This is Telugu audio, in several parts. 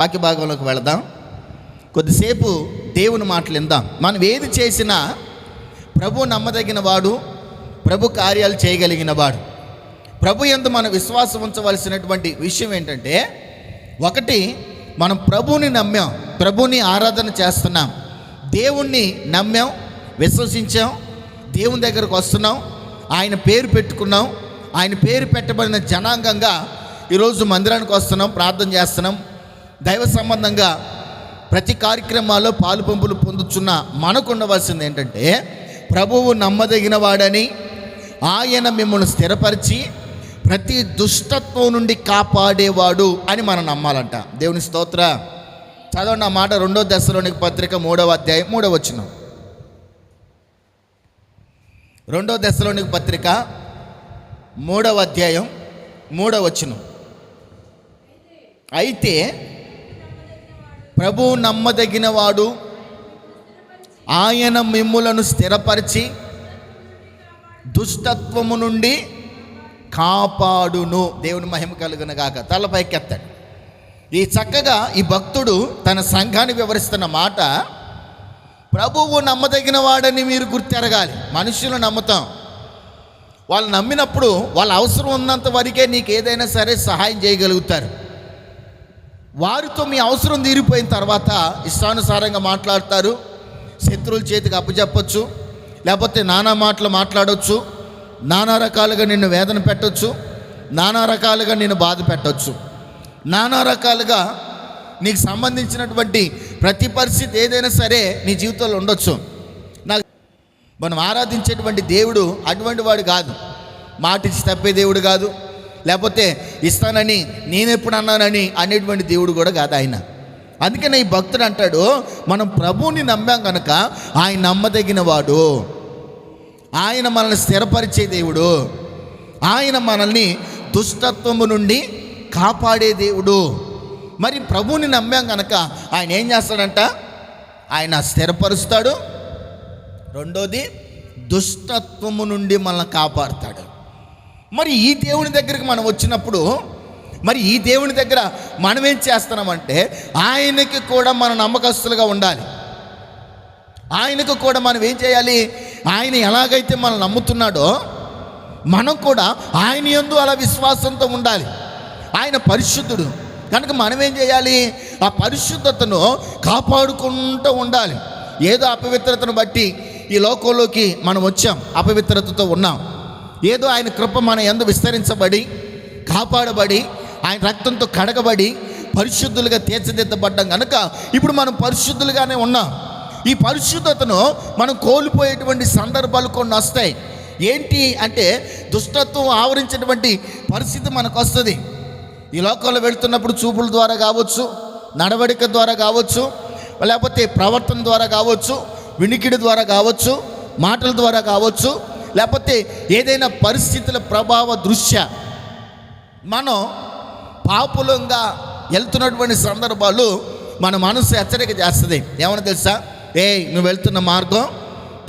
వాక్య భాగంలోకి వెళదాం. కొద్దిసేపు దేవుని మాటలు విందాం. మనం ఏది చేసినా ప్రభు నమ్మదగిన వాడు, ప్రభు కార్యాలు చేయగలిగిన వాడు. ప్రభు యందు మనం విశ్వాసం ఉంచవలసినటువంటి విషయం ఏంటంటే, ఒకటి, మనం ప్రభువుని నమ్మాం, ప్రభువుని ఆరాధన చేస్తున్నాం, దేవుణ్ణి నమ్మాం, విశ్వసించాం, దేవుని దగ్గరకు వస్తున్నాం, ఆయన పేరు పెట్టుకున్నాం, ఆయన పేరు పెట్టబడిన జనాంగంగా ఈరోజు మందిరానికి వస్తున్నాం, ప్రార్థన చేస్తున్నాం. దైవ సంబంధంగా ప్రతి కార్యక్రమాల్లో పాలు పంపులు పొందుతున్న మనకు ఉండవలసింది ఏంటంటే, ప్రభువు నమ్మదగిన వాడని, ఆయన మిమ్మల్ని స్థిరపరిచి ప్రతి దుష్టత్వం నుండి కాపాడేవాడు అని మనం నమ్మాలంట. దేవుని స్తోత్ర. చదవండి ఆ మాట. 2 దశలోనిక పత్రిక 3వ అధ్యాయం 3వ వచనం. 2 దశలోనిక పత్రిక 3వ అధ్యాయం 3వ వచనం. అయితే ప్రభువు నమ్మదగిన వాడు, ఆయన మిమ్ములను స్థిరపరిచి దుష్టత్వము నుండి కాపాడును. దేవుని మహిమ కలుగును గాక. తలపైకెత్తాడు. ఈ చక్కగా ఈ భక్తుడు తన సంఘానికి వివరిస్తున్న మాట, ప్రభువు నమ్మదగిన వాడని మీరు గుర్తెరగాలి. మనుషులు నమ్ముతాం, వాళ్ళు నమ్మినప్పుడు వాళ్ళ అవసరం ఉన్నంత వరకే నీకు ఏదైనా సరే సహాయం చేయగలుగుతారు. వారితో మీ అవసరం తీరిపోయిన తర్వాత ఇష్టానుసారంగా మాట్లాడతారు, శత్రువుల చేతికి అప్పచెప్పచ్చు, లేకపోతే నానా మాటలు మాట్లాడవచ్చు, నానా రకాలుగా నిన్ను వేదన పెట్టవచ్చు, నానా రకాలుగా నిన్ను బాధ పెట్టవచ్చు, నానా రకాలుగా నీకు సంబంధించినటువంటి ప్రతి పరిస్థితి ఏదైనా సరే నీ జీవితంలో ఉండొచ్చు. నాకు మనం ఆరాధించేటువంటి దేవుడు అటువంటి వాడు కాదు, మాటిచ్చి తప్పే దేవుడు కాదు, లేకపోతే ఇస్తానని నేనెప్పుడు అన్నానని అనేటువంటి దేవుడు కూడా కాదు ఆయన. అందుకనే ఈ భక్తుడు అంటాడు, మనం ప్రభువుని నమ్మాం కనుక ఆయన నమ్మదగిన వాడు, ఆయన మనల్ని స్థిరపరిచే దేవుడు, ఆయన మనల్ని దుష్టత్వము నుండి కాపాడే దేవుడు. మరి ప్రభువుని నమ్మాం కనుక ఆయన ఏం చేస్తాడంట? ఆయన స్థిరపరుస్తాడు. రెండోది, దుష్టత్వము నుండి మనల్ని కాపాడుతాడు. మరి ఈ దేవుని దగ్గరికి మనం వచ్చినప్పుడు, మరి ఈ దేవుని దగ్గర మనం ఏం చేస్తున్నామంటే, ఆయనకి కూడా మన నమ్మకస్తులుగా ఉండాలి. ఆయనకు కూడా మనం ఏం చేయాలి? ఆయన ఎలాగైతే మనం నమ్ముతున్నాడో మనం కూడా ఆయన యందు అలా విశ్వాసంతో ఉండాలి. ఆయన పరిశుద్ధుడు కనుక మనం ఏం చేయాలి? ఆ పరిశుద్ధతను కాపాడుకుంటూ ఉండాలి. ఏదో అపవిత్రతను బట్టి ఈ లోకంలోకి మనం వచ్చాం, అపవిత్రతతో ఉన్నాం. ఏదో ఆయన కృప మన యందు విస్తరించబడి, కాపాడబడి, ఆయన రక్తంతో కడగబడి పరిశుద్ధులుగా తీర్చిదిద్దబడ్డాం కనుక ఇప్పుడు మనం పరిశుద్ధులుగానే ఉన్నాం. ఈ పరిశుద్ధతను మనం కోల్పోయేటువంటి సందర్భాలు కొన్ని వస్తాయి. ఏంటి అంటే, దుష్టత్వం ఆవరించేటువంటి పరిస్థితి మనకు వస్తుంది. ఈ లోకంలో వెళుతున్నప్పుడు చూపుల ద్వారా కావచ్చు, నడవడిక ద్వారా కావచ్చు, లేకపోతే ప్రవర్తన ద్వారా కావచ్చు, వినికిడి ద్వారా కావచ్చు, మాటల ద్వారా కావచ్చు, లేకపోతే ఏదైనా పరిస్థితుల ప్రభావ దృశ్య మనం పాపులంగా వెళ్తున్నటువంటి సందర్భాలు మన మనసు హెచ్చరిక చేస్తుంది. ఏమన్నా తెలుసా? నువ్వు వెళ్తున్న మార్గం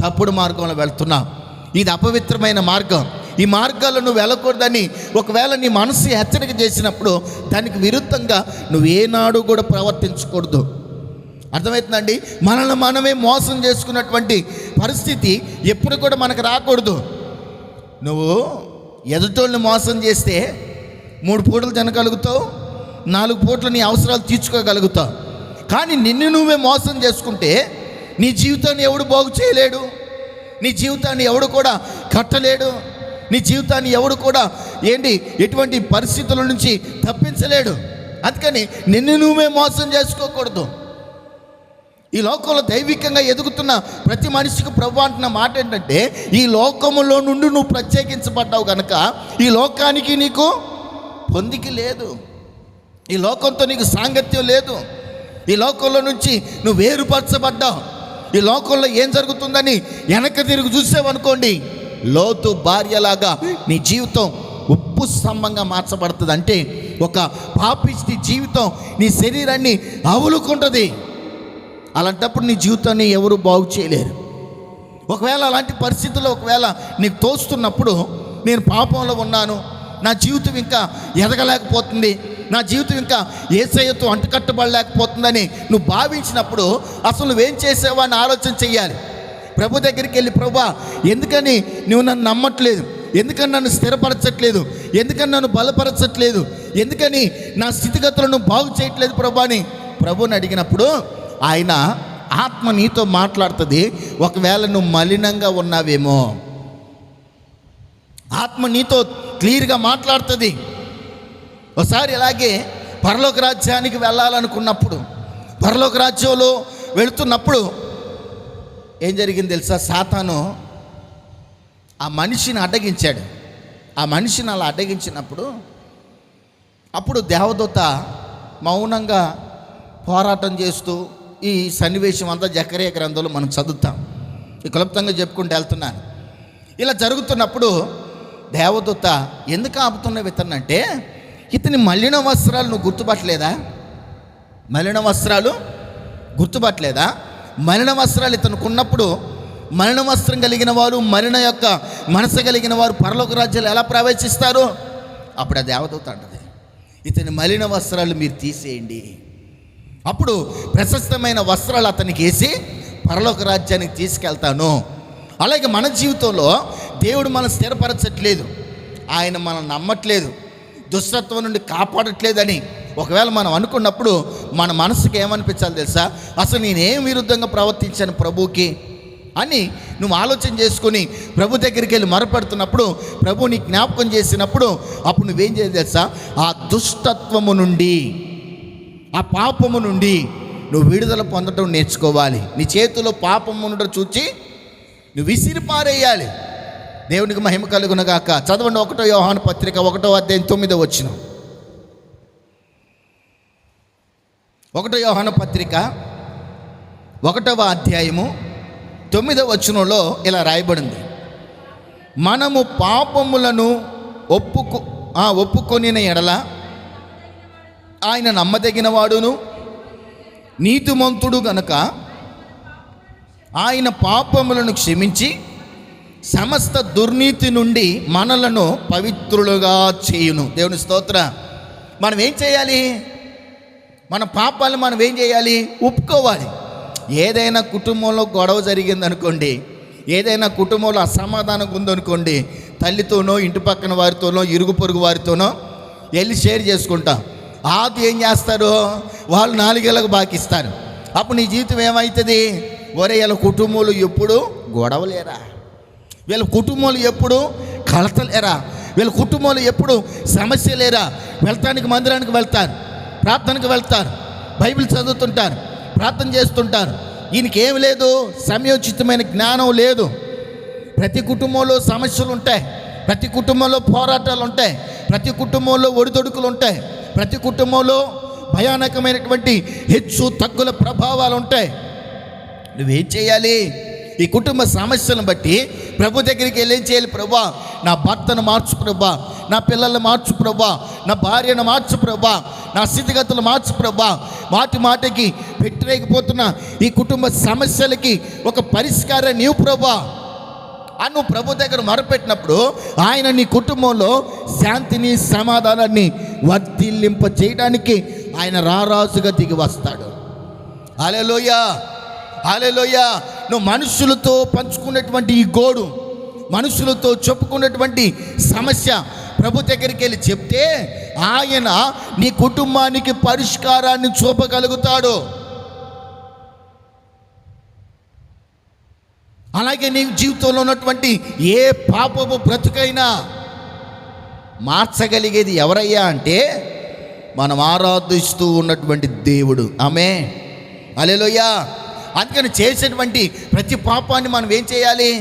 తప్పుడు మార్గంలో వెళ్తున్నావు, ఇది అపవిత్రమైన మార్గం, ఈ మార్గాల్లో నువ్వు వెళ్ళకూడదని ఒకవేళ నీ మనసు హెచ్చరిక చేసినప్పుడు దానికి విరుద్ధంగా నువ్వు ఏనాడు కూడా ప్రవర్తించకూడదు. అర్థమవుతుందండి? మనల్ని మనమే మోసం చేసుకున్నటువంటి పరిస్థితి ఎప్పుడు కూడా మనకు రాకూడదు. నువ్వు ఎదుటోళ్ళని మోసం చేస్తే 3 పూటలు తినగలుగుతావు, 4 పూటలు నీ అవసరాలు తీర్చుకోగలుగుతావు. కానీ నిన్ను నువ్వే మోసం చేసుకుంటే నీ జీవితాన్ని ఎవడు బాగు చేయలేడు, నీ జీవితాన్ని ఎవడు కూడా కట్టలేడు, నీ జీవితాన్ని ఎవడు కూడా ఎటువంటి పరిస్థితుల నుంచి తప్పించలేడు. అందుకని నిన్ను నువ్వే మోసం చేసుకోకూడదు. ఈ లోకంలో దైవికంగా ఎదుగుతున్న ప్రతి మనిషికి ప్రభు అంటున్న మాట ఏంటంటే, ఈ లోకములో నుండి నువ్వు ప్రత్యేకించబడ్డావు కనుక ఈ లోకానికి నీకు పొందిక లేదు, ఈ లోకంతో నీకు సాంగత్యం లేదు, ఈ లోకంలో నుంచి నువ్వు వేరుపరచబడ్డావు. ఈ లోకంలో ఏం జరుగుతుందని వెనక్కి తిరిగి చూసావనుకోండి, లోతు భార్యలాగా నీ జీవితం ఉప్పు స్తంభంగా మార్చబడుతుంది. అంటే ఒక పాపిష్టి జీవితం నీ శరీరాన్ని అవులుకుంటుంది. అలాంటప్పుడు నీ జీవితాన్ని ఎవరు బాగు చేయలేరు. ఒకవేళ అలాంటి పరిస్థితుల్లో ఒకవేళ నీకు తోస్తున్నప్పుడు, నేను పాపంలో ఉన్నాను, నా జీవితం ఇంకా ఎదగలేకపోతుంది, నా జీవితం ఇంకా యేసయ్యతో అంటుకట్టబడలేకపోతుందని నువ్వు భావించినప్పుడు అసలు నువ్వేం చేసావా అని ఆలోచన చెయ్యాలి. ప్రభు దగ్గరికి వెళ్ళి, ప్రభువా ఎందుకని నువ్వు నన్ను నమ్మట్లేదు, ఎందుకని నన్ను స్థిరపరచట్లేదు, ఎందుకని నన్ను బలపరచట్లేదు, ఎందుకని నా స్థితిగతులను బాగు చేయట్లేదు ప్రభు అని ప్రభుని అడిగినప్పుడు ఆయన ఆత్మ నీతో మాట్లాడుతుంది. ఒకవేళ నువ్వు మలినంగా ఉన్నావేమో, ఆత్మ నీతో క్లియర్గా మాట్లాడుతుంది. ఒకసారి ఇలాగే పరలోక రాజ్యానికి వెళ్ళాలనుకున్నప్పుడు, పరలోక రాజ్యంలో వెళుతున్నప్పుడు ఏం జరిగింది తెలుసా? సాతాను ఆ మనిషిని అడ్డగించాడు. ఆ మనిషిని అలా అడ్డగించినప్పుడు అప్పుడు దేవదూత మౌనంగా పోరాటం చేస్తూ, ఈ సన్నివేశం అంతా జకరియా గ్రంథంలో మనం చదువుతాం. ఈ క్లుప్తంగా చెప్పుకుంటూ వెళ్తున్నాను. ఇలా జరుగుతున్నప్పుడు దేవదూత ఎందుకు ఆపుతున్న ఇతనంటే, ఇతని మలిన వస్త్రాలు నువ్వు గుర్తుపట్టలేదా? మలిన వస్త్రాలు గుర్తుపట్టలేదా? మలిన వస్త్రాలు ఇతనికి ఉన్నప్పుడు, మలిన వస్త్రం కలిగిన వారు, మలిన యొక్క మనసు కలిగిన వారు పరలోక రాజ్యాలు ఎలా ప్రవేశిస్తారు? అప్పుడు ఆ దేవదూత అంటది, ఇతని మలిన వస్త్రాలు మీరు తీసేయండి. అప్పుడు ప్రశస్తమైన వస్త్రాలు అతనికి వేసి పరలోక రాజ్యానికి తీసుకెళ్తాను. అలాగే మన జీవితంలో దేవుడు మనం స్థిరపరచట్లేదు, ఆయన మనం నమ్మట్లేదు, దుష్టత్వం నుండి కాపాడట్లేదని ఒకవేళ మనం అనుకున్నప్పుడు మన మనసుకి ఏమనిపించాలి తెలుసా? అసలు నేనేం విరుద్ధంగా ప్రవర్తించాను ప్రభువుకి అని నువ్వు ఆలోచన చేసుకొని ప్రభు దగ్గరికి వెళ్ళి మొరపెడుతున్నప్పుడు, ప్రభు నీ జ్ఞాపకం చేసినప్పుడు అప్పుడు నువ్వేం చేయాలి తెలుసా? ఆ దుష్టత్వము నుండి, ఆ పాపము నుండి నువ్వు విడుదల పొందడం నేర్చుకోవాలి. నీ చేతిలో పాపము ఉండడం చూచి నువ్వు విసిరి పారేయాలి. దేవునికి మహిమ కలుగునగాక. చదవండి 1 యోహాను పత్రిక 1వ అధ్యాయం 9వ వచనం. 1 యోహాను పత్రిక 1వ అధ్యాయము 9వ వచనంలో ఇలా రాయబడింది, మనము పాపములను ఒప్పుకొనిన ఎడల ఆయన నమ్మదగిన వాడును నీతిమంతుడు గనుక ఆయన పాపములను క్షమించి సమస్త దుర్నీతి నుండి మనలను పవిత్రులుగా చేయును. దేవుని స్తోత్ర. మనం ఏం చేయాలి? మన పాపాలను మనం ఏం చేయాలి? ఒప్పుకోవాలి. ఏదైనా కుటుంబంలో గొడవ జరిగిందనుకోండి, ఏదైనా కుటుంబంలో అసమాధానం ఉందనుకోండి, తల్లితోనో ఇంటి పక్కన వారితోనో ఇరుగు పొరుగు వారితోనో వెళ్ళి షేర్ చేసుకుంటాం. ఆది ఏం చేస్తారు? వాళ్ళు 4 ఏళ్ళకు బాకిస్తారు. అప్పుడు నీ జీవితం ఏమవుతుంది? ఒరే వీళ్ళ కుటుంబంలో ఎప్పుడు గొడవలేరా, వీళ్ళ కుటుంబంలో ఎప్పుడు కలతలేరా, వీళ్ళ కుటుంబంలో ఎప్పుడు సమస్య లేరా? వెళ్తానికి మందిరానికి వెళ్తారు, ప్రార్థనకు వెళ్తారు, బైబిల్ చదువుతుంటారు, ప్రార్థన చేస్తుంటారు. ఈయనకి ఏమి లేదు? సమయోచితమైన జ్ఞానం లేదు. ప్రతి కుటుంబంలో సమస్యలు ఉంటాయి, ప్రతి కుటుంబంలో పోరాటాలు ఉంటాయి, ప్రతి కుటుంబంలో ఒడిదొడుకులు ఉంటాయి, ప్రతి కుటుంబంలో భయానకమైనటువంటి హెచ్చు తగ్గుల ప్రభావాలు ఉంటాయి. నువ్వేం చేయాలి? ఈ కుటుంబ సమస్యలను బట్టి ప్రభు దగ్గరికి వెళ్ళి ఏం చేయాలి? ప్రభా నా భర్తను మార్చు ప్రభా, నా పిల్లలను మార్చు ప్రభా, నా భార్యను మార్చు ప్రభా, నా స్థితిగతులు మార్చు ప్రభా, మాటి మాటికి పెట్టలేకపోతున్న ఈ కుటుంబ సమస్యలకి ఒక పరిష్కారం నీవు ప్రభా అని నువ్వు ప్రభు దగ్గర మొరపెట్టినప్పుడు ఆయన నీ కుటుంబంలో శాంతిని సమాధానాన్ని వర్ధిల్లింప చేయడానికి ఆయన రారాజుగా దిగి వస్తాడు. హల్లెలూయా, హల్లెలూయా. నువ్వు మనుషులతో పంచుకున్నటువంటి ఈ గోడు, మనుషులతో చెప్పుకున్నటువంటి సమస్య ప్రభు దగ్గరికి వెళ్ళి చెప్తే ఆయన నీ కుటుంబానికి పరిష్కారాన్ని చూపగలుగుతాడు. అలాగే నీ జీవితంలో ఉన్నటువంటి ఏ పాపపు బ్రతుకైనా మార్చగలిగేది ఎవరయ్యా అంటే మనం ఆరాధిస్తూ ఉన్నటువంటి దేవుడు. ఆమేన్, హల్లెలూయా. అందుకని చేసేటువంటి ప్రతి పాపాన్ని మనం ఏం చేయాలి?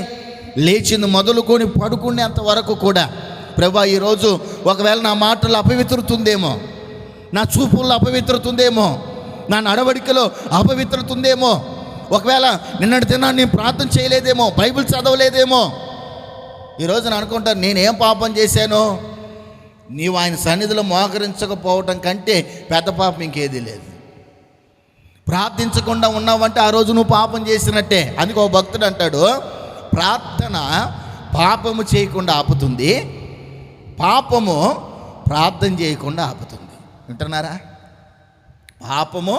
లేచింది మొదలుకొని పడుకునేంత వరకు కూడా ప్రభా ఈరోజు ఒకవేళ నా మాటలు అపవిత్రుతుందేమో, నా చూపుల్లో అపవిత్రుతుందేమో, నా నడవడికలో అపవిత్రుతుందేమో, ఒకవేళ నిన్నటి దినాన్ని నేను ప్రార్థన చేయలేదేమో, బైబిల్ చదవలేదేమో, ఈరోజు నేను అనుకుంటాను నేనేం పాపం చేశాను? నీవు ఆయన సన్నిధిలో మోకరించకపోవటం కంటే పెద్ద పాపం ఇంకేదీ లేదు. ప్రార్థించకుండా ఉన్నావంటే ఆ రోజు నువ్వు పాపం చేసినట్టే. అందుకే ఒక భక్తుడు అంటాడు, ప్రార్థన పాపము చేయకుండా ఆపుతుంది, పాపము ప్రార్థన చేయకుండా ఆపుతుంది. వింటున్నారా? పాపము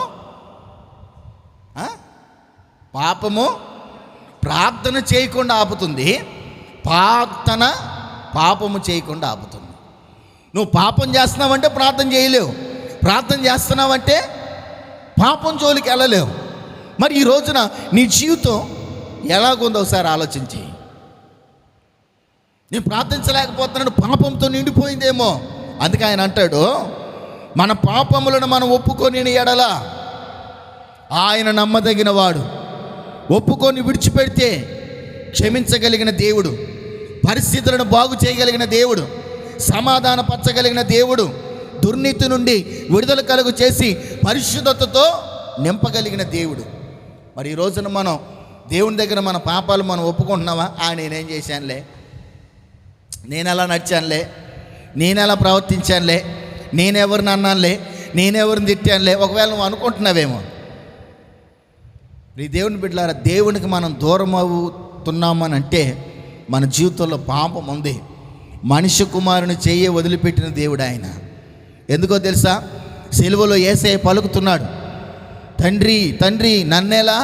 పాపము ప్రార్థన చేయకుండా ఆపుతుంది, పాపము చేయకుండా ఆపుతుంది. నువ్వు పాపం చేస్తున్నావంటే ప్రార్థన చేయలేవు, ప్రార్థన చేస్తున్నావంటే పాపం జోలికి వెళ్ళలేవు. మరి ఈ రోజున నీ జీవితం ఎలాగుందో ఒకసారి ఆలోచించి. నేను ప్రార్థించలేకపోతున్నాడు, పాపంతో నిండిపోయిందేమో. అందుకే ఆయన అంటాడు, మన పాపములను మనం ఒప్పుకొని ఎడల ఆయన నమ్మదగిన వాడు, ఒప్పుకొని విడిచిపెడితే క్షమించగలిగిన దేవుడు, పరిస్థితులను బాగు చేయగలిగిన దేవుడు, సమాధానపరచగలిగిన దేవుడు, దుర్నీతి నుండి విడుదల కలుగు చేసి పరిశుద్ధతతో నింపగలిగిన దేవుడు. మరి ఈ రోజున మనం దేవుని దగ్గర మన పాపాలు మనం ఒప్పుకుంటున్నావా? నేనేం చేశానులే, నేను ఎలా నడిచానులే, నేను ఎలా ప్రవర్తించానులే, నేనెవరిని అన్నానులే, నేనెవరిని తిట్టానులే. ఒకవేళ నువ్వు అనుకుంటున్నావేమో. ఈ దేవుని బిడ్డలారా, దేవునికి మనం దూరం అవుతున్నామని అంటే మన జీవితంలో పాపం ఉంది. మనిషి కుమారుని చెయ్యి వదిలిపెట్టిన దేవుడు ఆయన. ఎందుకో తెలుసా? సిలువలో యేసయ్య పలుకుతున్నాడు, తండ్రి తండ్రి నన్నెలా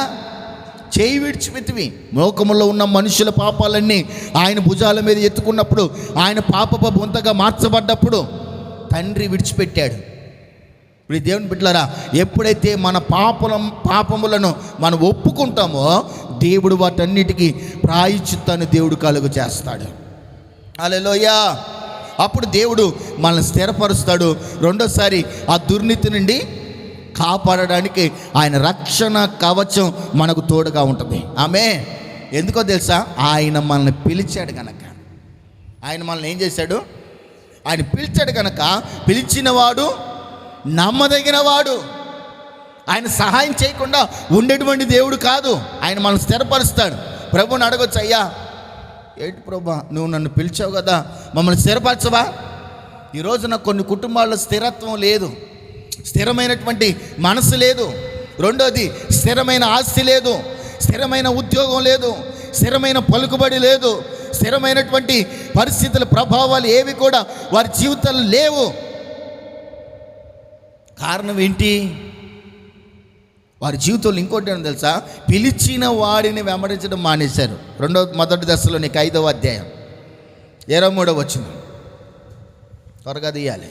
చేయి విడిచిపెట్టివి. లోకములో ఉన్న మనుషుల పాపాలన్నీ ఆయన భుజాల మీద ఎత్తుకున్నప్పుడు, ఆయన పాపపు బొంతగా మార్చబడ్డప్పుడు తండ్రి విడిచిపెట్టాడు. ఇప్పుడు దేవుని బిడ్డలారా, ఎప్పుడైతే మన పాపములను మనం ఒప్పుకుంటామో దేవుడు వాటన్నిటికీ ప్రాయశ్చిత్తాన్ని దేవుడు కలుగు చేస్తాడు. హల్లెలూయా. అప్పుడు దేవుడు మనల్ని స్థిరపరుస్తాడు. రెండోసారి ఆ దుర్నీతి నుండి కాపాడడానికి ఆయన రక్షణ కవచం మనకు తోడుగా ఉంటుంది. ఆమేన్. ఎందుకో తెలుసా? ఆయన మనల్ని పిలిచాడు కనుక. ఆయన మనల్ని ఏం చేశాడు? ఆయన పిలిచాడు కనుక, పిలిచినవాడు నమ్మదగిన వాడు. ఆయన సహాయం చేయకుండా ఉండేటువంటి దేవుడు కాదు. ఆయన మనల్ని స్థిరపరుస్తాడు. ప్రభుని అడగొచ్చు, అయ్యా ఏంటి ప్రభా, నువ్వు నన్ను పిలిచావు కదా, మమ్మల్ని స్థిరపరచవా? ఈరోజు నాకు కొన్ని కుటుంబాల్లో స్థిరత్వం లేదు, స్థిరమైనటువంటి మనసు లేదు. రెండోది, స్థిరమైన ఆస్తి లేదు, స్థిరమైన ఉద్యోగం లేదు, స్థిరమైన పలుకుబడి లేదు, స్థిరమైనటువంటి పరిస్థితుల ప్రభావాలు ఏవి కూడా వారి జీవితాలు లేవు. కారణం ఏంటి? వారి జీవితంలో ఇంకోటి ఏమో తెలుసా? పిలిచిన వాడిని వెంబడించడం మానేశారు. మొదటి దశలోనికి 5వ అధ్యాయం 23వ వచనం. త్వరగా తీయాలి.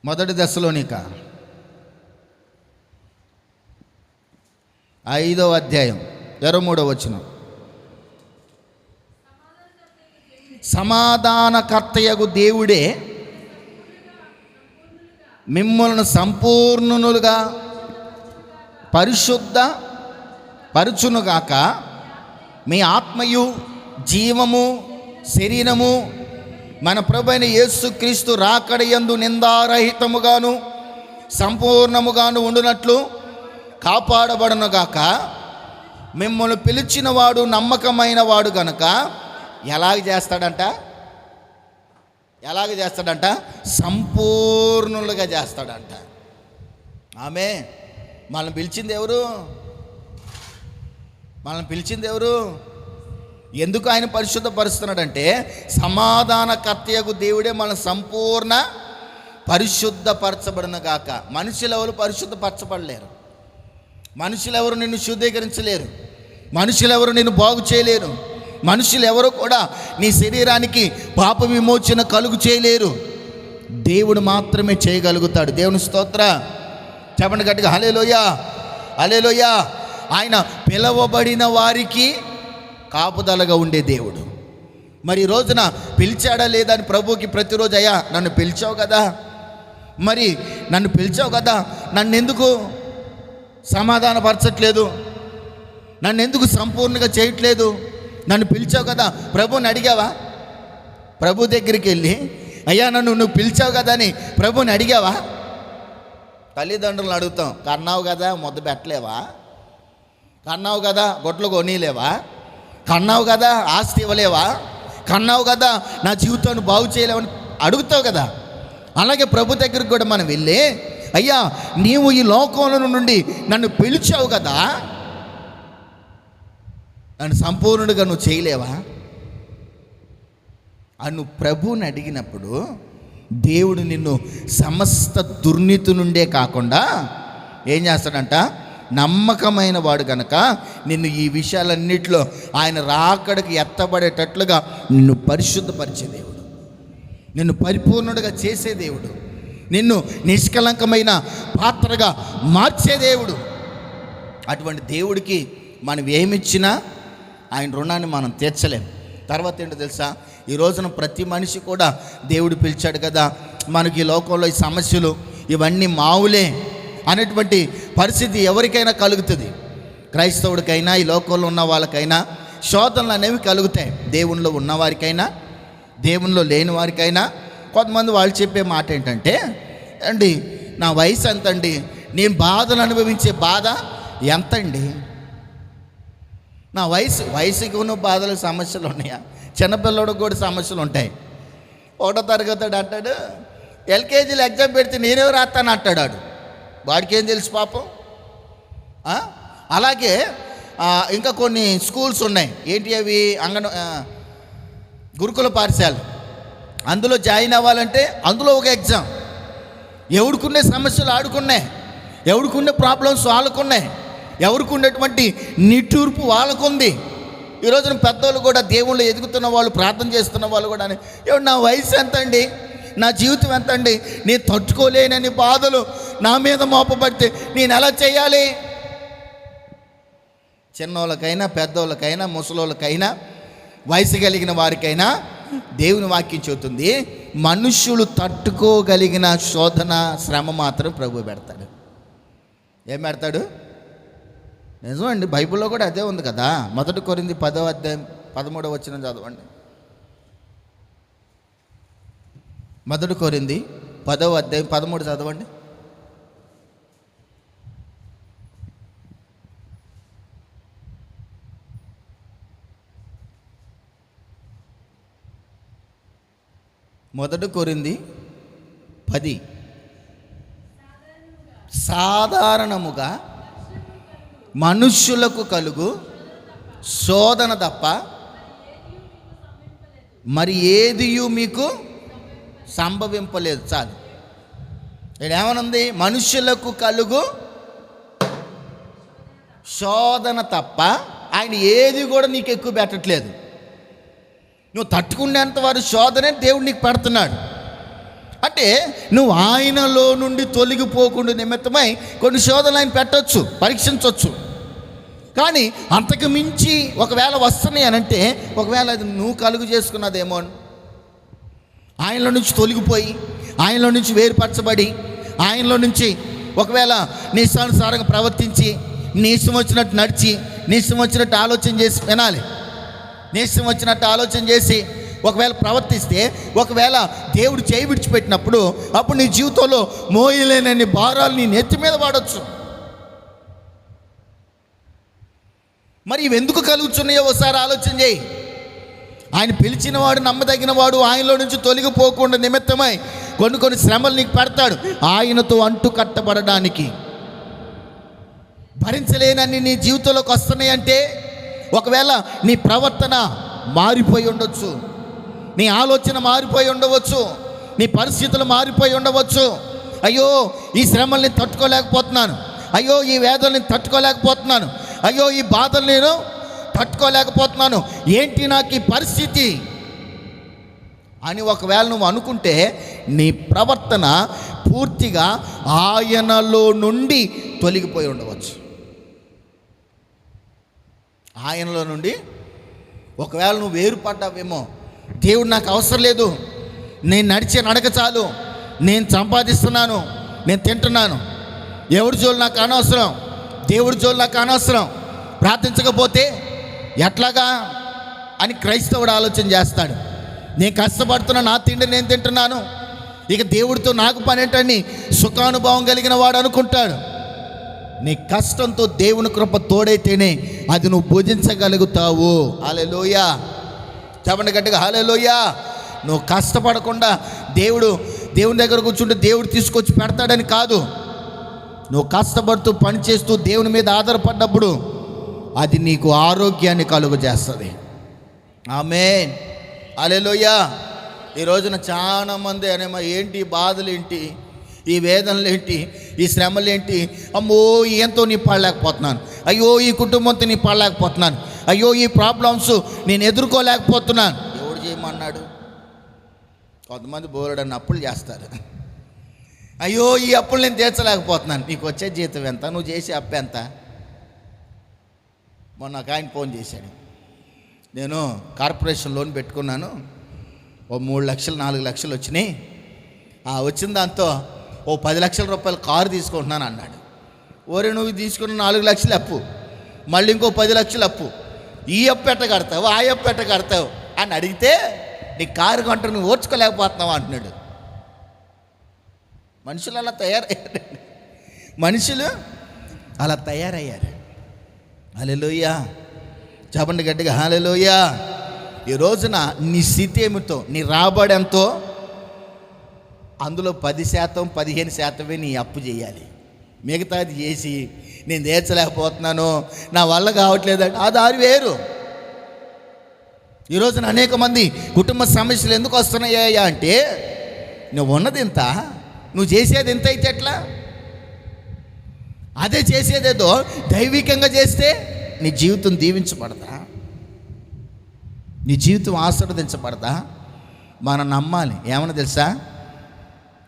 మొదటి దశలోనిక 5వ అధ్యాయం 23వ వచనం. సమాధానకర్తయగు దేవుడే మిమ్మల్ని సంపూర్ణులుగా పరిశుద్ధ పరుచునుగాక, మీ ఆత్మయు జీవము శరీరము మన ప్రభువైన యేసుక్రీస్తు రాకడయందు నిందారహితముగాను సంపూర్ణముగాను ఉండునట్లు కాపాడబడునుగాక. మిమ్మల్ని పిలిచిన వాడు నమ్మకమైన వాడు గనుక ఎలాగ చేస్తాడంట? సంపూర్ణులుగా చేస్తాడంట. ఆమె మనల్ని పిలిచింది ఎవరు? ఎందుకు ఆయన పరిశుద్ధపరుస్తున్నాడంటే, సమాధానకర్తయగు దేవుడే మన సంపూర్ణ పరిశుద్ధపరచబడిన గాక. మనుషులెవరు పరిశుద్ధపరచబడలేరు, మనుషులెవరు నిన్ను శుద్ధీకరించలేరు, మనుషులెవరు నిన్ను బాగు చేయలేరు, మనుషులు ఎవరు కూడా నీ శరీరానికి పాప విమోచన కలుగు చేయలేరు. దేవుడు మాత్రమే చేయగలుగుతాడు. దేవుని స్తోత్ర. చెప్పండి గట్టిగా, హల్లెలూయా హల్లెలూయా. ఆయన పిలవబడిన వారికి కాపుదలగా ఉండే దేవుడు. మరి ఈ రోజున పిలిచాడా లేదా అని ప్రభువుకి ప్రతిరోజు, అయ్యా నన్ను పిలిచావు కదా, మరి నన్ను పిలిచావు కదా, నన్ను ఎందుకు సమాధానపరచట్లేదు, నన్ను ఎందుకు సంపూర్ణంగా చేయట్లేదు, నన్ను పిలిచావు కదా, ప్రభుని అడిగావా? ప్రభు దగ్గరికి వెళ్ళి, అయ్యా నువ్వు పిలిచావు కదా అని ప్రభుని అడిగావా? తల్లిదండ్రులను అడుగుతాం, కన్నావు కదా ముద్ద పెట్టలేవా, కన్నావు కదా గొడ్లు కొనీలేవా, కన్నావు కదా ఆస్తి ఇవ్వలేవా, కన్నావు కదా నా జీవితాన్ని బాగు చేయలేవని అడుగుతావు కదా. అలాగే ప్రభు దగ్గరికి కూడా మనం వెళ్ళి, అయ్యా నీవు ఈ లోకంలో నుండి నన్ను పిలిచావు కదా, నన్ను సంపూర్ణుడిగా నువ్వు చేయలేవా అని నువ్వు ప్రభువుని అడిగినప్పుడు దేవుడు నిన్ను సమస్త దుర్నీతి నుండే కాకుండా ఏం చేస్తాడంట, నమ్మకమైన వాడు గనక నిన్ను ఈ విషయాలన్నిటిలో ఆయన రాకడకి ఎత్తబడేటట్లుగా నిన్ను పరిశుద్ధపరిచే దేవుడు, నిన్ను పరిపూర్ణుడిగా చేసే దేవుడు, నిన్ను నిష్కలంకమైన పాత్రగా మార్చే దేవుడు. అటువంటి దేవుడికి మనం ఏమిచ్చినా ఆయన రుణాన్ని మనం తీర్చలేం. తర్వాత ఏంటో తెలుసా, ఈ రోజున ప్రతి మనిషి కూడా దేవుడు పిలిచాడు కదా, మనకి ఈ లోకంలో ఈ సమస్యలు ఇవన్నీ మావులే అనేటువంటి పరిస్థితి ఎవరికైనా కలుగుతుంది. క్రైస్తవుడికైనా ఈ లోకంలో ఉన్న వాళ్ళకైనా శోధనలు అనేవి కలుగుతాయి. దేవునిలో ఉన్నవారికైనా దేవునిలో లేని వారికైనా. కొంతమంది వాళ్ళు చెప్పే మాట ఏంటంటే, అండి నా వయసు ఎంతండి, నేను బాధలు అనుభవించే బాధ ఎంతండి, నా వయసుకి ఉన్న బాధలు సమస్యలు ఉన్నాయా? చిన్నపిల్లడికి కూడా సమస్యలు ఉంటాయి. 1వ తరగతి అంటాడు, ఎల్కేజీలో ఎగ్జామ్ పెడితే నేనే రాస్తాను అంటాడు. వాడికి ఏం తెలుసు పాపం. అలాగే ఇంకా కొన్ని స్కూల్స్ ఉన్నాయి. ఏంటి అవి? గురుకుల పాఠశాల. అందులో జాయిన్ అవ్వాలంటే అందులో ఒక ఎగ్జామ్. ఎవడుకునే సమస్యలు ఆడుకున్నాయి, ఎవడుకునే ప్రాబ్లమ్స్ వాళ్ళకున్నాయి, ఎవరికి ఉన్నటువంటి నిట్టూర్పు వాళ్ళకుంది. ఈ రోజున పెద్దవాళ్ళు కూడా దేవుళ్ళు ఎదుగుతున్న వాళ్ళు, ప్రార్థన చేస్తున్న వాళ్ళు కూడా నా వయసు ఎంత అండి, నా జీవితం ఎంత అండి, నేను తట్టుకోలేనని బాధలు నా మీద మోపబడితే నేను ఎలా చేయాలి? చిన్నోళ్ళకైనా పెద్దోళ్ళకైనా ముసలోళ్ళకైనా వయసు కలిగిన వారికైనా దేవుని వాక్యం చెబుతుంది, మనుష్యులు తట్టుకోగలిగిన శోధన శ్రమ మాత్రం ప్రభు పెడతాడు. ఏం పెడతాడు? నిజమండి, బైబిల్లో కూడా అదే ఉంది కదా. 1 కొరింథీ 10వ అధ్యాయం 13వ వచనం చదవండి. 1 కొరింథీ 10వ అధ్యాయం 13 చదవండి. మొదటి కొరింథీ 10. సాధారణముగా మనుష్యులకు కలుగు శోధన తప్ప మరి ఏదియు మీకు సంభవింపలేదు. చాలు. ఇక్కడ ఏమనుంది? మనుష్యులకు కలుగు శోధన తప్ప ఆయన ఏది కూడా నీకు ఎక్కువ పెట్టట్లేదు. నువ్వు తట్టుకునేంత వారు శోధనే దేవుడు నీకు పెడుతున్నాడు. అంటే నువ్వు ఆయనలో నుండి తొలగిపోకుండా నిమిత్తమై కొన్ని శోధనలు ఆయన పెట్టవచ్చు, పరీక్షించవచ్చు. కానీ అంతకు మించి ఒకవేళ వస్తున్నాయి అనంటే ఒకవేళ అది నువ్వు కలుగు చేసుకున్నదేమో. ఆయనలో నుంచి తొలగిపోయి, ఆయనలో నుంచి వేరుపరచబడి, ఆయనలో నుంచి ఒకవేళ నీ ఇష్టానుసారంగా ప్రవర్తించి, నీ ఇష్టం వచ్చినట్టు నడిచి, నీ ఇష్టం వచ్చినట్టు ఆలోచన చేసి వినాలి, నీ ఇష్టం వచ్చినట్టు ఆలోచన చేసి ఒకవేళ ప్రవర్తిస్తే, ఒకవేళ దేవుడు చేయి విడిచిపెట్టినప్పుడు అప్పుడు నీ జీవితంలో మోయలేనన్ని భారాలు నీ నెత్తి మీద పడవచ్చు. మరి ఇవి ఎందుకు కలుగుతున్నాయో ఒకసారి ఆలోచన చేయి. ఆయన పిలిచిన వాడు, నమ్మదగిన వాడు, ఆయనలో నుంచి తొలగిపోకుండా నిమిత్తమై కొన్ని శ్రమలు నీకు పెడతాడు. ఆయనతో అంటు కట్టబడడానికి. భరించలేనన్ని నీ జీవితంలోకి వస్తున్నాయి అంటే ఒకవేళ నీ ప్రవర్తన మారిపోయి ఉండొచ్చు, నీ ఆలోచన మారిపోయి ఉండవచ్చు, నీ పరిస్థితులు మారిపోయి ఉండవచ్చు. అయ్యో ఈ శ్రమల్ని తట్టుకోలేకపోతున్నాను, అయ్యో ఈ వేదనని తట్టుకోలేకపోతున్నాను, అయ్యో ఈ బాధలు నేను తట్టుకోలేకపోతున్నాను, ఏంటి నాకు ఈ పరిస్థితి అని ఒకవేళ నువ్వు అనుకుంటే నీ ప్రవర్తన పూర్తిగా ఆయనలో నుండి తొలగిపోయి ఉండవచ్చు. ఆయనలో నుండి ఒకవేళ నువ్వు వేరుపడ్డావేమో, దేవుడు నాకు అవసరం లేదు, నేను నడిచే నడక చాలు, నేను సంపాదిస్తున్నాను, నేను తింటున్నాను, ఎవరి జోలు నాకు అనవసరం, దేవుడి జోలు నాకు అనవసరం, ప్రార్థించకపోతే ఎట్లాగా అని క్రైస్తవుడు ఆలోచన చేస్తాడు. నేను కష్టపడుతున్నా, నా తిండి నేను తింటున్నాను, ఇక దేవుడితో నాకు పని ఏంటని సుఖానుభవం కలిగిన వాడు అనుకుంటాడు. నీ కష్టంతో దేవుని కృప తోడైతేనే అది నువ్వు భుజించగలుగుతావు. హల్లెలూయా. చెప్పండి గట్టిగా, హల్లెలూయా. నువ్వు కష్టపడకుండా దేవుని దగ్గర కూర్చుంటే దేవుడు తీసుకొచ్చి పెడతాడని కాదు. నువ్వు కష్టపడుతూ పనిచేస్తూ దేవుని మీద ఆధారపడ్డప్పుడు అది నీకు ఆరోగ్యాన్ని కలుగజేస్తుంది. ఆమేన్, హల్లెలూయా. ఈ రోజున చాలామంది అనేమో ఏంటి ఈ బాధలు ఏంటి, ఈ వేదనలు ఏంటి, ఈ శ్రమలు ఏంటి, అమ్మో ఏంతో నీ పడలేకపోతున్నాను, అయ్యో ఈ కుటుంబంతో నీ పడలేకపోతున్నాను, అయ్యో ఈ ప్రాబ్లమ్స్ నేను ఎదుర్కోలేకపోతున్నాను. ఎవడు చేయమన్నాడు? కొంతమంది బోలెడన్ని అప్పులు చేస్తారు. అయ్యో ఈ అప్పులు నేను తీర్చలేకపోతున్నాను. నీకు వచ్చే జీతం ఎంత, నువ్వు చేసే అప్పు ఎంత? మొన్న ఒక ఆయన ఫోన్ చేశాడు, నేను కార్పొరేషన్ లోన్ పెట్టుకున్నాను, ఓ 3 లక్షలు 4 లక్షలు వచ్చినాయి, వచ్చిన దాంతో ఓ 10 లక్షల రూపాయలు కారు తీసుకుంటున్నాను అన్నాడు. ఓరే నువ్వు తీసుకున్న 4 లక్షలు అప్పు, మళ్ళీ ఇంకో 10 లక్షలు అప్పు, ఈ అప్పు ఎట్ట కడతావు, ఆ అప్పు ఎట్ట కడతావు అని అడిగితే నీ కారు కొంట నువ్వు ఓర్చుకోలేకపోతున్నావు అంటున్నాడు. మనుషులు అలా తయారయ్యారు, మనుషులు అలా తయారయ్యారు. హల్లెలూయా, చెప్పండి గట్టిగా హల్లెలూయా. ఈ రోజున నీ స్థితి ఏమిటో, నీ రాబడి ఎంతో, అందులో 10% 15% నీ అప్పు చేయాలి. మిగతాది చేసి నేను తీర్చలేకపోతున్నాను, నా వల్ల కావట్లేదంటే ఆ దారి వేరు. ఈ రోజున అనేక మంది కుటుంబ సమస్యలు ఎందుకు వస్తున్నాయా అంటే, నువ్వు ఉన్నది ఇంత, నువ్వు చేసేది ఎంత అయితే ఎట్లా? అదే చేసేదేదో దైవికంగా చేస్తే నీ జీవితం దీవించబడదా, నీ జీవితం ఆశీర్వదించబడదా? మనం నమ్మాలి. ఏమన్నా తెలుసా?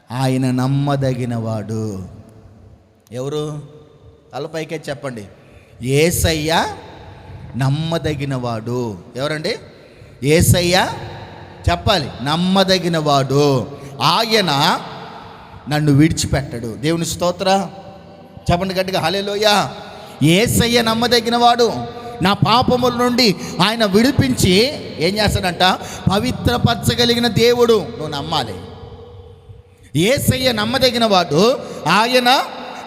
ఆయన నమ్మదగినవాడు. ఎవరు? తలపైకే చెప్పండి. యేసయ్య నమ్మదగినవాడు. ఎవరండి? యేసయ్య చెప్పాలి, నమ్మదగినవాడు. ఆయన నన్ను విడిచిపెట్టడు. దేవుని స్తోత్ర, చెప్పండి గట్టిగా హల్లెలూయా. యేసయ్య నమ్మదగినవాడు. నా పాపముల నుండి ఆయన విడిపించి ఏం చేస్తాడంట? పవిత్రపరచగలిగిన దేవుడు. నువ్వు నమ్మాలి. యేసయ్య నమ్మదగినవాడు, ఆయన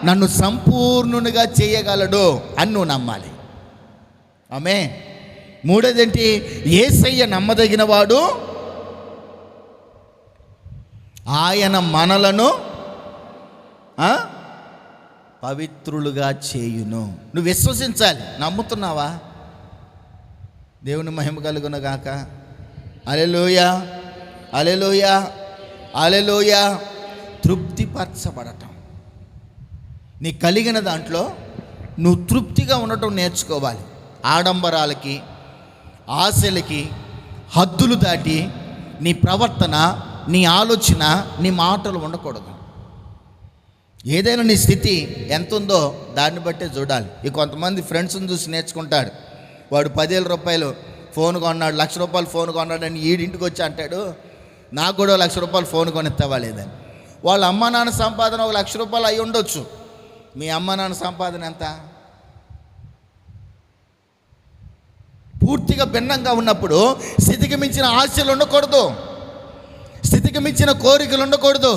నన్ను సంపూర్ణునిగా చేయగలడు అని నువ్వు నమ్మాలి. ఆమె మూడోది ఏంటి? యేసయ్య నమ్మదగినవాడు, ఆయన మనలను పవిత్రులుగా చేయును. నువ్వు విశ్వసించాలి. నమ్ముతున్నావా? దేవుని మహిమ కలుగును గాక. హల్లెలూయా, హల్లెలూయా, హల్లెలూయా. తృప్తిపరచబడటం, నీ కలిగిన దాంట్లో నువ్వు తృప్తిగా ఉండటం నేర్చుకోవాలి. ఆడంబరాలకి, ఆశలకి హద్దులు దాటి నీ ప్రవర్తన, నీ ఆలోచన, నీ మాటలు ఉండకూడదు. ఏదైనా నీ స్థితి ఎంత ఉందో దాన్ని బట్టే చూడాలి. ఈ కొంతమంది ఫ్రెండ్స్ని చూసి నేర్చుకుంటాడు. వాడు 10,000 రూపాయలు ఫోన్ కొన్నాడు, 1,00,000 రూపాయలు ఫోన్ కొన్నాడు అని ఈడింటికి వచ్చి అంటాడు, నాకు కూడా 1,00,000 రూపాయలు ఫోన్ కొనిస్తావా లేదని. వాళ్ళ అమ్మ నాన్న సంపాదన 1,00,000 రూపాయలు అయి ఉండొచ్చు. మీ అమ్మ నాన్న సంపాదన ఎంత? పూర్తిగా భిన్నంగా ఉన్నప్పుడు స్థితికి మించిన ఆశలు ఉండకూడదు, స్థితికి మించిన కోరికలు ఉండకూడదు,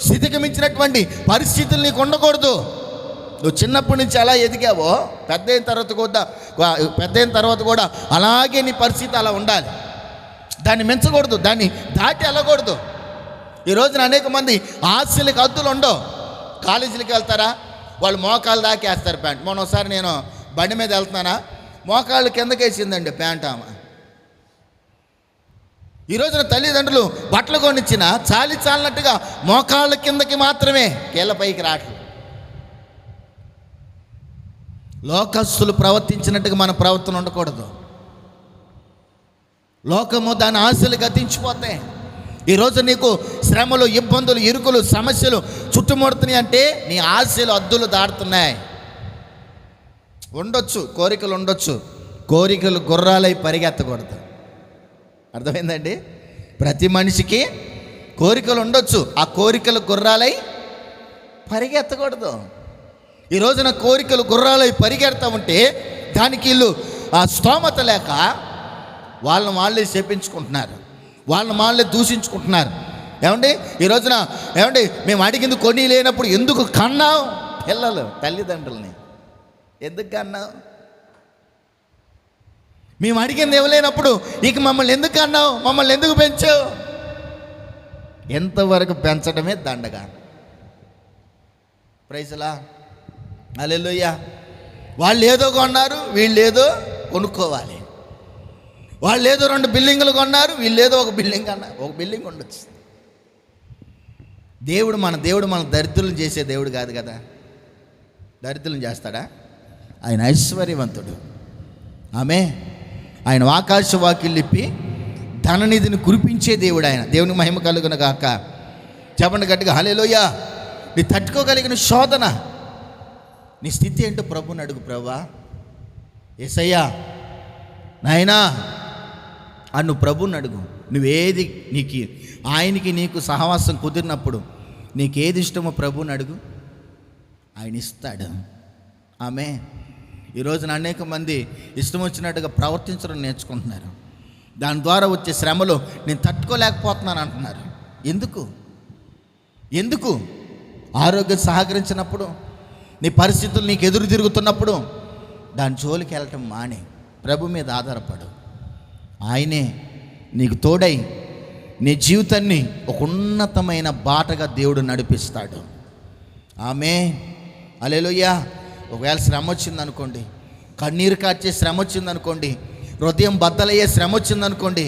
స్థితికి మించినటువంటి పరిస్థితులు నీకు ఉండకూడదు. నువ్వు చిన్నప్పటి నుంచి ఎలా ఎదిగావో పెద్ద అయిన తర్వాత కూడా అలాగే నీ పరిస్థితి అలా ఉండాలి. దాన్ని మించకూడదు, దాన్ని దాటి వెళ్ళకూడదు. ఈ రోజున అనేక మంది ఆశలకు హద్దులు ఉండవు. కాలేజీలకు వెళ్తారా, వాళ్ళు మోకాలు దాకేస్తారు ప్యాంట్. మొన్నోసారి నేను బండి మీద వెళ్తున్నానా, మోకాళ్ళు కిందకేసిందండి ప్యాంట్ ఆమె. ఈ రోజున తల్లిదండ్రులు బట్టలు కొనిచ్చిన చాలినట్టుగా మోకాళ్ళ కిందకి మాత్రమే, కీళ్ళ పైకి రాట్లు. లోకస్తులు ప్రవర్తించినట్టుగా మన ప్రవర్తన ఉండకూడదు. లోకము దాని ఆశలు గతించిపోతాయి. ఈరోజు నీకు శ్రమలు, ఇబ్బందులు, ఇరుకులు, సమస్యలు చుట్టుముడుతున్నాయి అంటే నీ ఆశలు హద్దులు దాటుతున్నాయి. ఉండొచ్చు, కోరికలు ఉండొచ్చు, కోరికలు గుర్రాలై పరిగెత్తకూడదు. అర్థమైందండి? ప్రతి మనిషికి కోరికలు ఉండొచ్చు, ఆ కోరికలు గుర్రాలై పరిగెత్తకూడదు. ఈ రోజున కోరికలు గుర్రాలై పరిగెడతా ఉంటే దానికి వీళ్ళు ఆ స్తోమత లేక వాళ్ళే శపించుకుంటున్నారు, వాళ్ళే దూషించుకుంటున్నారు. ఏమండి ఈ రోజున ఏమండి మేము అడిగింది కొని లేనప్పుడు ఎందుకు కన్నావు? పిల్లలు తల్లిదండ్రుల్ని ఎందుకు కన్నావు? మేము అడిగింది ఇవ్వలేనప్పుడు ఇక మమ్మల్ని ఎందుకు అన్నావు, మమ్మల్ని ఎందుకు పెంచావు? ఎంతవరకు పెంచడమే దండగా. ప్రైజ్లా, హల్లెలూయా. వాళ్ళు ఏదో కొన్నారు, వీళ్ళు ఏదో కొనుక్కోవాలి. వాళ్ళు ఏదో 2 బిల్డింగులు కొన్నారు, వీళ్ళు ఏదో ఒక బిల్డింగ్ అన్నారు. ఒక బిల్డింగ్ ఉండొచ్చు. మన దేవుడు మన దరిద్రులను చేసే దేవుడు కాదు కదా. దరిద్రులను చేస్తాడా? ఆయన ఐశ్వర్యవంతుడు. ఆమె ఆయన ఆకాశ వాకిళ్ళు ఇప్పి ధననిధిని కురిపించే దేవుడు ఆయన. దేవునికి మహిమ కలుగును గాక. చెప్పండి గట్టిగా హల్లెలూయా. నీ తట్టుకోగలిగిన శోధన, నీ స్థితి ఏంటో ప్రభుని అడుగు. ప్రభువా, యేసయ్యా, నాయనా అని నువ్వు ప్రభుని అడుగు. నువ్వేది ఆయనకి నీకు సహవాసం కుదిరినప్పుడు నీకేది ఇష్టమో ప్రభుని అడుగు, ఆయన ఇస్తాడు. ఆమె ఈరోజున అనేక మంది ఇష్టం వచ్చినట్టుగా ప్రవర్తించడం నేర్చుకుంటున్నారు. దాని ద్వారా వచ్చే శ్రమలు నేను తట్టుకోలేకపోతున్నాను అంటున్నారు. ఎందుకు ఆరోగ్యం సహకరించినప్పుడు, నీ పరిస్థితులు నీకు ఎదురు తిరుగుతున్నప్పుడు దాని జోలికి వెళ్ళటం మానే ప్రభు మీద ఆధారపడు. ఆయనే నీకు తోడై నీ జీవితాన్ని ఒక ఉన్నతమైన బాటగా దేవుడు నడిపిస్తాడు. ఆమె హల్లెలూయా. ఒకవేళ శ్రమ వచ్చిందనుకోండి, కన్నీరు కార్చే శ్రమ వచ్చిందనుకోండి, హృదయం బద్దలయ్యే శ్రమ వచ్చిందనుకోండి,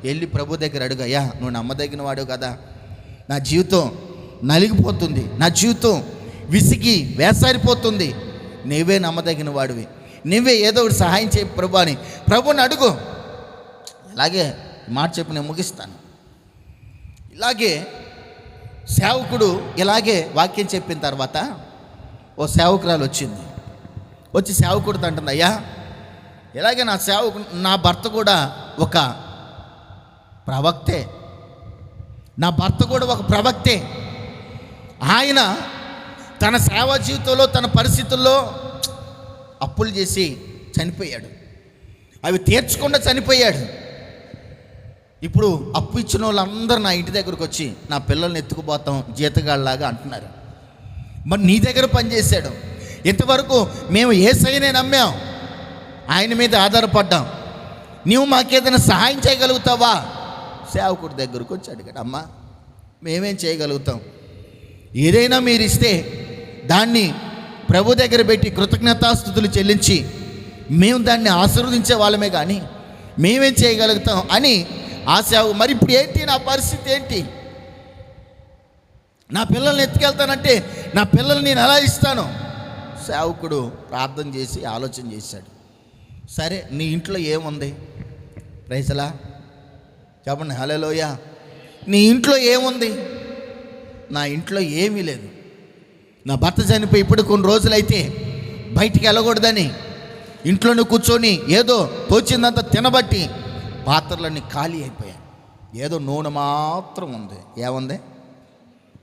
వెళ్ళి ప్రభు దగ్గర అడుగయ్యా, నువ్వు నమ్మదగిన వాడు కదా, నా జీవితం నలిగిపోతుంది, నా జీవితం విసిగి వేసారిపోతుంది, నీవే నమ్మదగిన వాడివి, నువ్వే ఏదో ఒకటి సహాయం చేయి ప్రభు అని ప్రభుని అడుగు. ఇలాగే మాట చెప్పి నేను ముగిస్తాను. ఇలాగే సేవకుడు ఇలాగే వాక్యం చెప్పిన తర్వాత ఓ సేవకురాలు వచ్చింది. వచ్చి సేవకుడితో అంటుంది, అయ్యా ఇలాగే నా భర్త కూడా ఒక ప్రవక్తే, నా భర్త కూడా ఒక ప్రవక్తే. ఆయన తన సేవా జీవితంలో తన పరిస్థితుల్లో అప్పులు చేసి చనిపోయాడు, అవి తీర్చకుండా చనిపోయాడు. ఇప్పుడు అప్పు ఇచ్చిన వాళ్ళందరూ నా ఇంటి దగ్గరకు వచ్చి నా పిల్లల్ని ఎత్తుకుపోతాం జీతగాళ్ళలాగా అంటున్నారు. మరి నీ దగ్గర పనిచేశాడు, ఇంతవరకు మేము యేసయ్యనే నమ్మాం, ఆయన మీద ఆధారపడ్డాం, నీవు మాకేదైనా సహాయం చేయగలుగుతావా? సేవకుడి దగ్గరకు వచ్చి అడిగాడు, అమ్మా మేమేం చేయగలుగుతాం, ఏదైనా మీరు ఇస్తే దాన్ని ప్రభు దగ్గర పెట్టి కృతజ్ఞతాస్తుతులు చెల్లించి మేము దాన్ని ఆశీర్వదించే వాళ్ళమే కానీ మేమేం చేయగలుగుతాం అని ఆ సేవకు. మరి ఇప్పుడు ఏంటి నా పరిస్థితి ఏంటి? నా పిల్లల్ని ఎత్తుకెళ్తానంటే నా పిల్లల్ని నేను ఎలా ఇస్తాను? సేవకుడు ప్రార్థన చేసి ఆలోచన చేశాడు. సరే నీ ఇంట్లో ఏముంది? ప్రైజలా చెప్పండి హల్లెలూయా. నీ ఇంట్లో ఏముంది? నా ఇంట్లో ఏమీ లేదు. నా భర్త చనిపోయి ఇప్పుడు కొన్ని రోజులైతే బయటికి వెళ్ళకూడదని ఇంట్లోనే కూర్చొని ఏదో తోచిందంతా తినబట్టి పాత్రలన్నీ ఖాళీ అయిపోయాయి. ఏదో నూనె మాత్రం ఉంది. ఏముంది?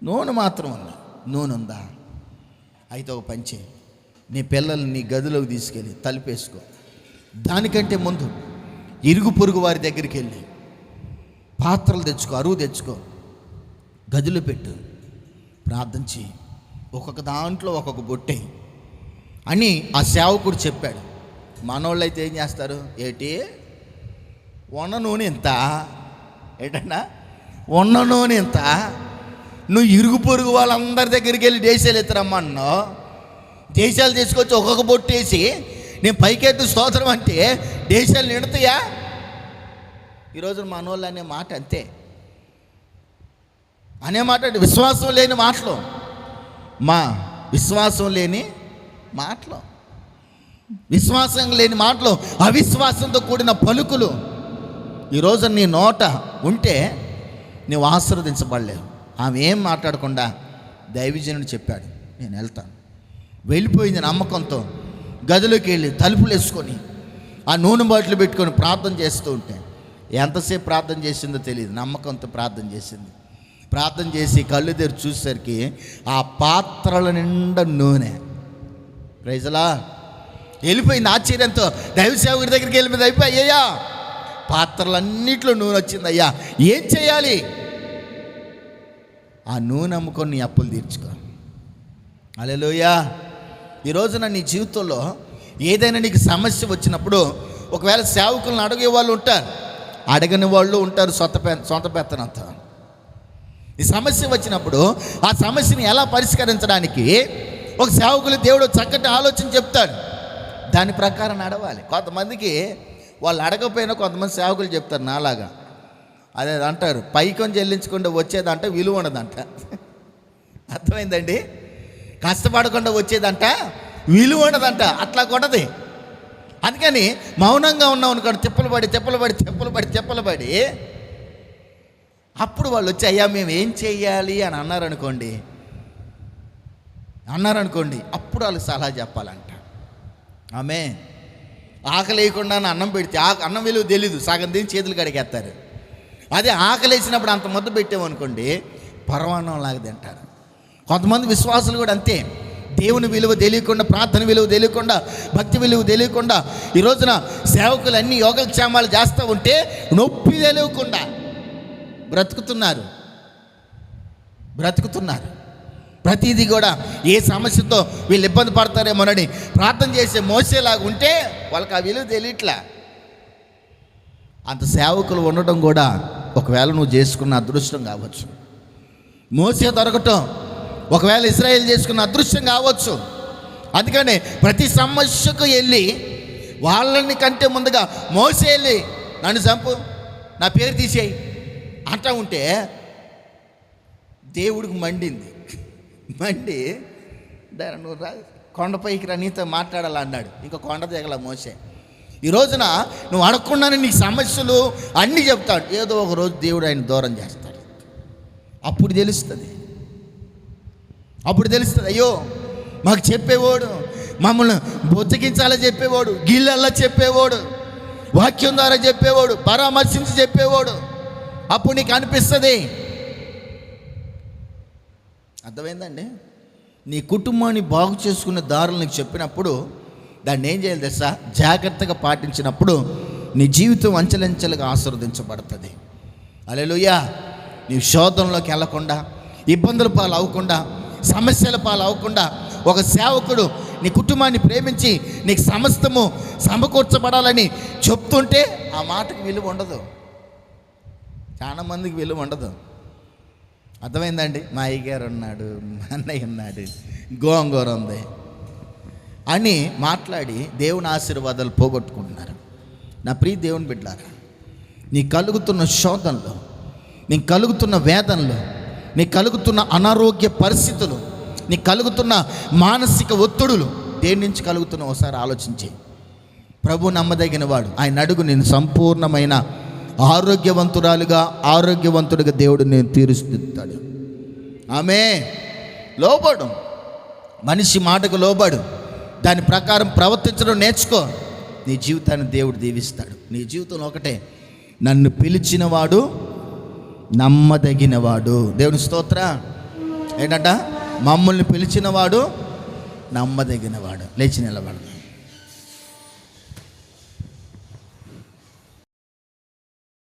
నూనె మాత్రం ఉంది. నూనె ఉందా? అయితే ఒక పని చేయి, నీ పిల్లల్ని నీ గదిలోకి తీసుకెళ్ళి తలుపేసుకో. దానికంటే ముందు ఇరుగు పొరుగు వారి దగ్గరికి వెళ్ళి పాత్రలు తెచ్చుకో, అరువు తెచ్చుకో, గదిలో పెట్టు, ప్రార్థన చేయి, ఒక్కొక్క దాంట్లో ఒక్కొక్క బొట్టే అని ఆ సేవకుడు చెప్పాడు. మనోళ్ళు అయితే ఏం చేస్తారు? ఏటి ఉన్న నూనె ఎంత? ఏంటన్నా ఉన్న నూనె ఎంత? నువ్వు ఇరుగు పొరుగు వాళ్ళందరి దగ్గరికి వెళ్ళి దేశాలు ఎత్తురమ్మన్నావు, దేశాలు తీసుకొచ్చి ఒక్కొక్క బొట్టేసి నేను పైకెత్తు స్తోత్రం అంటే దేశాలు నిడతాయా? ఈరోజు మనోళ్ళు అనే మాట అంతే, అనే మాట విశ్వాసం లేని మాటలు, విశ్వాసం లేని మాటలు, విశ్వాసం లేని మాటలు, అవిశ్వాసంతో కూడిన పలుకులు ఈరోజు నీ నోట ఉంటే నువ్వు ఆశీర్వదించబడలేవు. ఆమె ఏం మాట్లాడకుండా దైవజనుడు చెప్పాడు, నేను వెళ్తాను. వెళ్ళిపోయింది నమ్మకంతో. గదిలోకి వెళ్ళి తలుపులు వేసుకొని ఆ నూనె బాటిల్ పెట్టుకొని ప్రార్థన చేస్తూ ఉంటే ఎంతసేపు ప్రార్థన చేసిందో తెలియదు, నమ్మకంతో ప్రార్థన చేసింది. ప్రార్థన చేసి కళ్ళు తెరిచి చూసేసరికి ఆ పాత్రల నిండా నూనె. ప్రైజలా వెళ్ళిపోయింది ఆశ్చర్యంతో. దైవ సేవకుడి దగ్గరికి వెళ్ళిపోయింది. అయిపోయాయ్యా పాత్రలన్నింటిలో నూనె వచ్చింది. అయ్యా ఏం చేయాలి? ఆ నూనె అమ్ముకొని నీ అప్పులు తీర్చుకో. హల్లెలూయా. ఈరోజున నీ జీవితంలో ఏదైనా నీకు సమస్య వచ్చినప్పుడు ఒకవేళ సేవకులను అడిగే వాళ్ళు ఉంటారు, అడగని వాళ్ళు ఉంటారు, సొంత పెత్తనంతా. ఈ సమస్య వచ్చినప్పుడు ఆ సమస్యని ఎలా పరిష్కరించడానికి ఒక సేవకులు దేవుడు చక్కటి ఆలోచన చెప్తాడు, దాని ప్రకారం నడవాలి. కొంతమందికి వాళ్ళు అడగకపోయినా కొంతమంది సేవకులు చెప్తారు నాలాగా. అదే అంటారు, పైకం చెల్లించకుండా వచ్చేదంట విలువ ఉండదంట. అర్థమైందండి? కష్టపడకుండా వచ్చేదంట విలువ ఉండదంట. అట్లా కొట్టది. అందుకని మౌనంగా ఉన్నాం అనుకోండి, తిప్పలు పడి అప్పుడు వాళ్ళు వచ్చి అయ్యా మేము ఏం చెయ్యాలి అని అన్నారనుకోండి, అప్పుడు వాళ్ళు సలహా చెప్పాలంట. ఆమె ఆకలి వేయకుండా అన్నం పెడితే అన్నం విలువ తెలీదు, సగం తిని చేతులు కడిగేస్తారు. అదే ఆకలి వేసినప్పుడు అంత ముద్ద పెట్టామనుకోండి పరమాన్నం లాగా తింటారు. కొంతమంది విశ్వాసులు కూడా అంతే. దేవుని విలువ తెలియకుండా, ప్రార్థన విలువ తెలియకుండా, భక్తి విలువ తెలియకుండా ఈ రోజున సేవకులు అన్ని యోగక్షేమాలు చేస్తూ ఉంటే నొప్పి తెలియకుండా బ్రతుకుతున్నారు. ప్రతిదీ కూడా ఏ సమస్యతో వీళ్ళు ఇబ్బంది పడతారేమోనని ప్రార్థన చేసే మోసేలాగా ఉంటే వాళ్ళకి ఆ విలువ తెలియట్లా. అంత సేవకులు ఉండటం కూడా ఒకవేళ నువ్వు చేసుకున్న అదృష్టం కావచ్చు. మోసే దొరకటం ఒకవేళ ఇశ్రాయేలు చేసుకున్న అదృష్టం కావచ్చు. అందుకని ప్రతి సమస్యకు వెళ్ళి వాళ్ళని కంటే ముందుగా మోసే వెళ్ళి నన్ను చంపు, నా పేరు తీసేయి అంటా ఉంటే దేవుడికి మండి నువ్వు కొండపైకి రా, నీతో మాట్లాడాలన్నాడు. ఇంకా కొండ దిగల మోసే. ఈ రోజున నువ్వు అడగకుండానే నీకు సమస్యలు అన్నీ చెప్తాడు. ఏదో ఒక రోజు దేవుడు ఆయన దూరం చేస్తాడు. అప్పుడు తెలుస్తుంది. అయ్యో మాకు చెప్పేవాడు, మమ్మల్ని బొత్తగించాలని చెప్పేవాడు, గిల్లల్లా చెప్పేవాడు, వాక్యం ద్వారా చెప్పేవాడు, పరామర్శించి చెప్పేవాడు. అప్పుడు నీకు అనిపిస్తుంది. అర్థమైందండి? నీ కుటుంబాన్ని బాగు చేసుకునే దారులు నీకు చెప్పినప్పుడు దాన్ని ఏం చేయాలి తెలుసా? జాగ్రత్తగా పాటించినప్పుడు నీ జీవితం అంచెలంచెలుగా ఆశీర్వదించబడుతుంది. హల్లెలూయా. నీ శోధనలోకి వెళ్ళకుండా, ఇబ్బందుల పాలు అవ్వకుండా, సమస్యల పాలు అవ్వకుండా ఒక సేవకుడు నీ కుటుంబాన్ని ప్రేమించి నీకు సమస్తము సమకూర్చబడాలని చెప్తుంటే ఆ మాటకి విలువ ఉండదు. చాలా మందికి విలువ ఉండదు. అర్థమైందండి? మా అయ్యగారు ఉన్నాడు, మా అన్నయ్య ఉన్నాడు, గోంగూర ఉంది అని మాట్లాడి దేవుని ఆశీర్వాదాలు పోగొట్టుకుంటున్నారు. నా ప్రియ దేవుని బిడ్డలారా, నీ కలుగుతున్న శోధనలో, నీ కలుగుతున్న వేదనలు, నీ కలుగుతున్న అనారోగ్య పరిస్థితులు, నీ కలుగుతున్న మానసిక ఒత్తిడులు దేని నుంచి కలుగుతున్నా ఒకసారి ఆలోచించి. ప్రభు నమ్మదగిన వాడు. ఆయన అడుగు, నేను సంపూర్ణమైన ఆరోగ్యవంతుడిగా దేవుడు నేను తీరుస్తాడు. ఆమె లోబడు, మనిషి మాటకు లోబడు, దాని ప్రకారం ప్రవర్తించడం నేర్చుకో. నీ జీవితాన్ని దేవుడు దీవిస్తాడు. నీ జీవితంలో ఒకటే, నన్ను పిలిచినవాడు నమ్మదగినవాడు. దేవుని స్తోత్ర. ఏంటంట? మమ్మల్ని పిలిచినవాడు నమ్మదగినవాడు. లేచి నిలబడు.